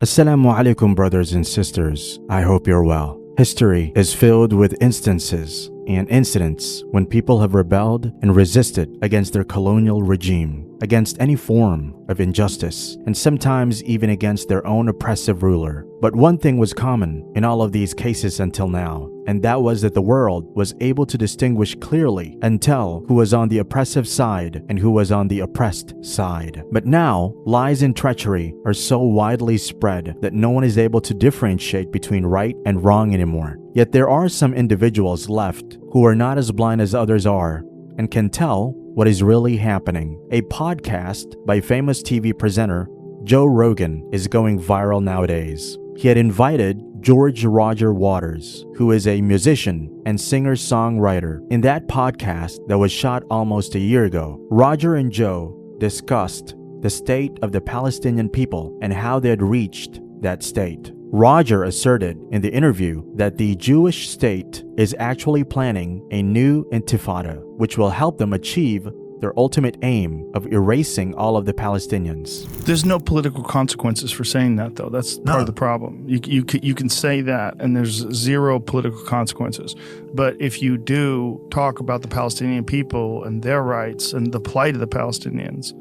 Assalamu alaikum, brothers and sisters. I hope you're well. History is filled with instances and incidents when people have rebelled and resisted against their colonial regime, against any form of injustice, and sometimes even against their own oppressive ruler. But one thing was common in all of these cases until now, and that was that the world was able to distinguish clearly and tell who was on the oppressive side and who was on the oppressed side. But now, lies and treachery are so widely spread that no one is able to differentiate between right and wrong anymore. Yet there are some individuals left who are not as blind as others are and can tell what is really happening. A podcast by famous TV presenter Joe Rogan is going viral nowadays. He had invited George Roger Waters, who is a musician and singer-songwriter. In that podcast that was shot almost a year ago, Roger and Joe discussed the state of the Palestinian people and how they had reached that state. Roger asserted in the interview that the Jewish state is actually planning a new Intifada, which will help them achieve their ultimate aim of erasing all of the Palestinians. There's no political consequences for saying that, though. That's part of the problem. You can say that, and there's zero political consequences. But if you do talk about the Palestinian people and their rights and the plight of the Palestinians,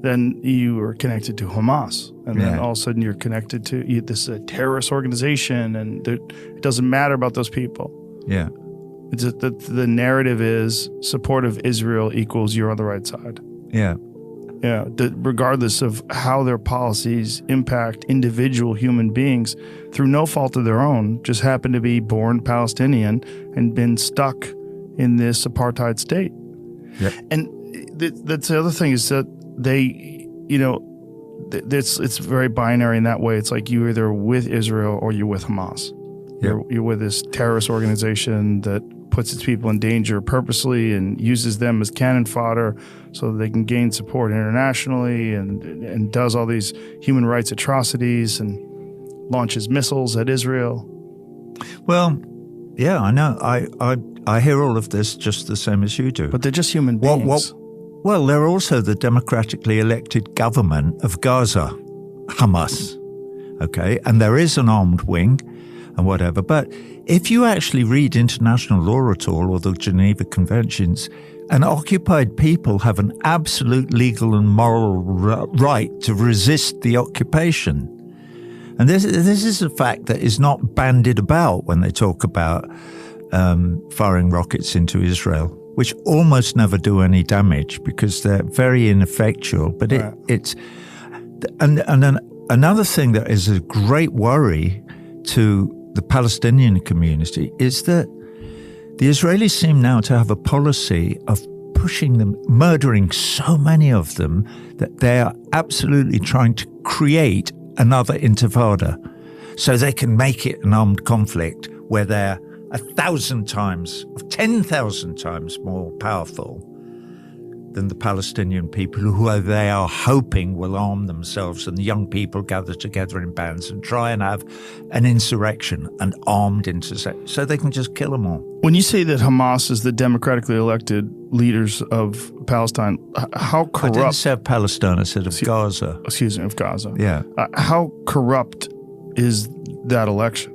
then you are connected to Hamas. And then all of a sudden you're connected to this terrorist organization, and it doesn't matter about those people. Yeah. It's that the narrative is support of Israel equals you're on the right side. Yeah. Yeah. Regardless of how their policies impact individual human beings through no fault of their own, just happen to be born Palestinian and been stuck in this apartheid state. Yeah. And that's the other thing is that they, it's very binary in that way. It's like you're either with Israel or you're with Hamas. You're with this terrorist organization that puts its people in danger purposely and uses them as cannon fodder so that they can gain support internationally and does all these human rights atrocities and launches missiles at Israel. Well, yeah, I know. I hear all of this just the same as you do. But they're just human beings. Well, they're also the democratically elected government of Gaza, Hamas, okay? And there is an armed wing and whatever. But if you actually read international law at all, or the Geneva Conventions, an occupied people have an absolute legal and moral right to resist the occupation. And this is a fact that is not bandied about when they talk about firing rockets into Israel, which almost never do any damage because they're very ineffectual. But it's another thing that is a great worry to the Palestinian community is that the Israelis seem now to have a policy of pushing them, murdering so many of them, that they are absolutely trying to create another Intifada so they can make it an armed conflict where they're 1,000 times, 10,000 times more powerful than the Palestinian people, who they are hoping will arm themselves, and the young people gather together in bands and try and have an insurrection, an armed insurrection, so they can just kill them all. When you say that Hamas is the democratically elected leaders of Palestine, how corrupt... I didn't say of Palestine, I said of Gaza. Excuse me, of Gaza. Yeah. How corrupt is that election?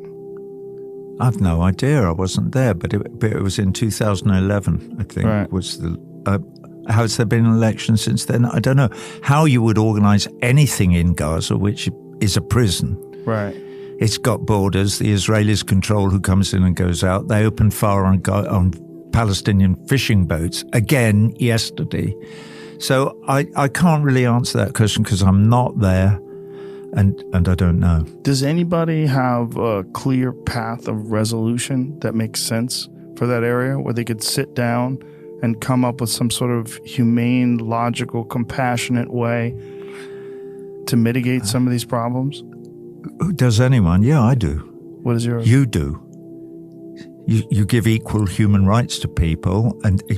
I've no idea. I wasn't there, but it was in 2011, I think, Right. was the... has there been an election since then? I don't know how you would organize anything in Gaza, which is a prison. Right. It's got borders. The Israelis control who comes in and goes out. They opened fire on Palestinian fishing boats again yesterday. So I can't really answer that question because I'm not there and I don't know. Does anybody have a clear path of resolution that makes sense for that area where they could sit down and come up with some sort of humane, logical, compassionate way to mitigate some of these problems? Does anyone? Yeah, I do. What is yours? You do. You give equal human rights to people,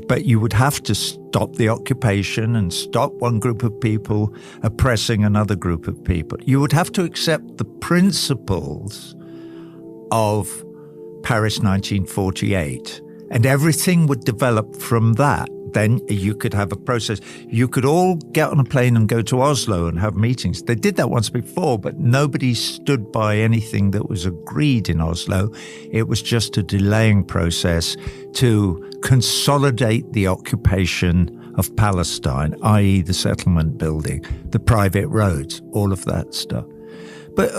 but you would have to stop the occupation and stop one group of people oppressing another group of people. You would have to accept the principles of Paris 1948, and everything would develop from that. then you could have a process. You could all get on a plane and go to Oslo and have meetings. They did that once before, but nobody stood by anything that was agreed in Oslo. It was just a delaying process to consolidate the occupation of Palestine, i.e. the settlement building, the private roads, all of that stuff. But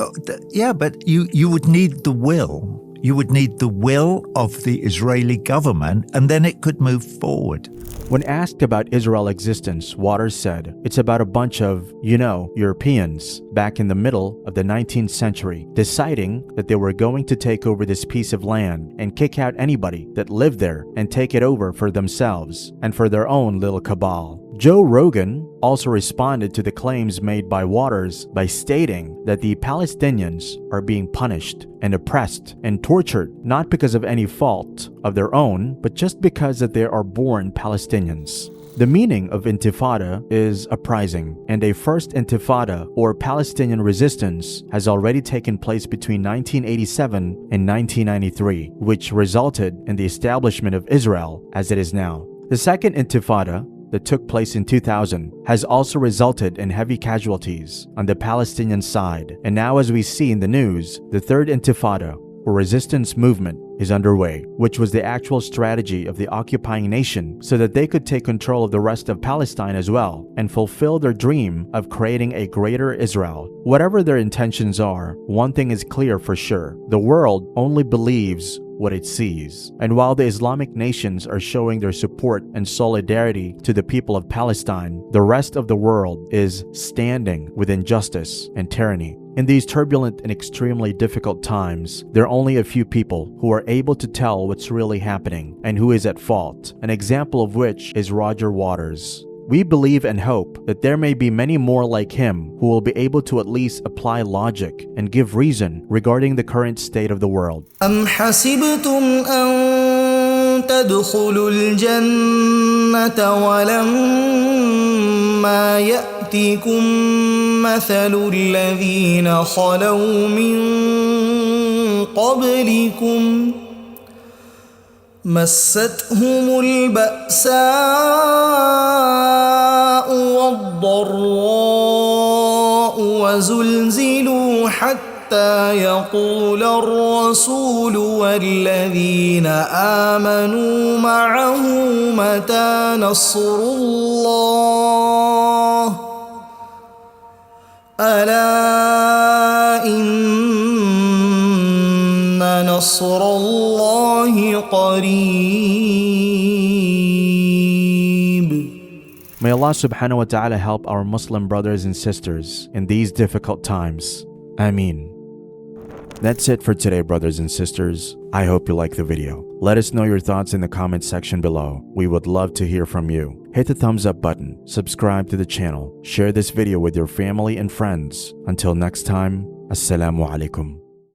but you would need the will. You would need the will of the Israeli government, and then it could move forward. When asked about Israel's existence, Waters said, it's about a bunch of, Europeans back in the middle of the 19th century deciding that they were going to take over this piece of land and kick out anybody that lived there and take it over for themselves and for their own little cabal. Joe Rogan also responded to the claims made by Waters by stating that the Palestinians are being punished and oppressed and tortured not because of any fault of their own, but just because that they are born Palestinians. The meaning of Intifada is uprising, and a first Intifada or Palestinian resistance has already taken place between 1987 and 1993, which resulted in the establishment of Israel as it is now. The second Intifada, that took place in 2000, has also resulted in heavy casualties on the Palestinian side, and now as we see in the news, the third Intifada, or resistance movement, is underway, which was the actual strategy of the occupying nation so that they could take control of the rest of Palestine as well and fulfill their dream of creating a greater Israel. Whatever their intentions are, one thing is clear for sure: the world only believes what it sees. And while the Islamic nations are showing their support and solidarity to the people of Palestine, the rest of the world is standing with injustice and tyranny. In these turbulent and extremely difficult times, there are only a few people who are able to tell what's really happening and who is at fault, an example of which is Roger Waters. We believe and hope that there may be many more like him who will be able to at least apply logic and give reason regarding the current state of the world. أم حسبتم أن تدخلوا الجنة ولما يأتكم مثل الذين خلوا من قبلكم مستهم البأساء والضراء وزلزلوا حتى يقول الرسول والذين آمنوا معه متى نصر الله ألا إن نصر الله قريب. May Allah subhanahu wa ta'ala help our Muslim brothers and sisters in these difficult times. Ameen. That's it for today, brothers and sisters. I hope you liked the video. Let us know your thoughts in the comment section below. We would love to hear from you. Hit the thumbs up button, subscribe to the channel, share this video with your family and friends. Until next time, Assalamu alaikum.